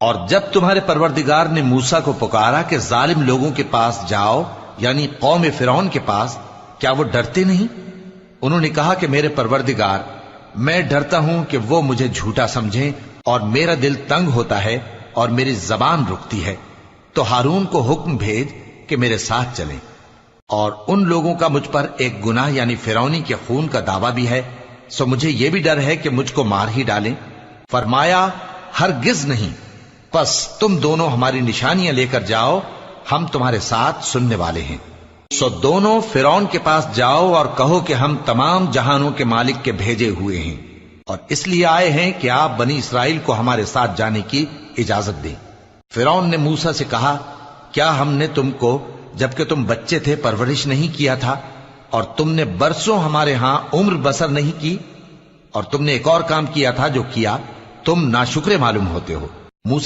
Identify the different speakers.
Speaker 1: اور جب تمہارے پروردگار نے موسیٰ کو پکارا کہ ظالم لوگوں کے پاس جاؤ، یعنی قوم فرعون کے پاس، کیا وہ ڈرتے نہیں؟ انہوں نے کہا کہ میرے پروردگار، میں ڈرتا ہوں کہ وہ مجھے جھوٹا سمجھیں، اور میرا دل تنگ ہوتا ہے اور میری زبان رکتی ہے، تو ہارون کو حکم بھیج کہ میرے ساتھ چلیں۔ اور ان لوگوں کا مجھ پر ایک گناہ یعنی فرعونی کے خون کا دعویٰ بھی ہے، سو مجھے یہ بھی ڈر ہے کہ مجھ کو مار ہی ڈالیں۔ فرمایا ہرگز نہیں، پس تم دونوں ہماری نشانیاں لے کر جاؤ، ہم تمہارے ساتھ سننے والے ہیں۔ سو دونوں فرعون کے پاس جاؤ اور کہو کہ ہم تمام جہانوں کے مالک کے بھیجے ہوئے ہیں، اور اس لیے آئے ہیں کہ آپ بنی اسرائیل کو ہمارے ساتھ جانے کی اجازت دیں۔ فرعون نے موسیٰ سے کہا، کیا ہم نے تم کو جبکہ تم بچے تھے پرورش نہیں کیا تھا، اور تم نے برسوں ہمارے ہاں عمر بسر نہیں کی؟ اور تم نے ایک اور کام کیا تھا جو کیا، تم ناشکرے معلوم ہوتے ہو۔ موسیٰ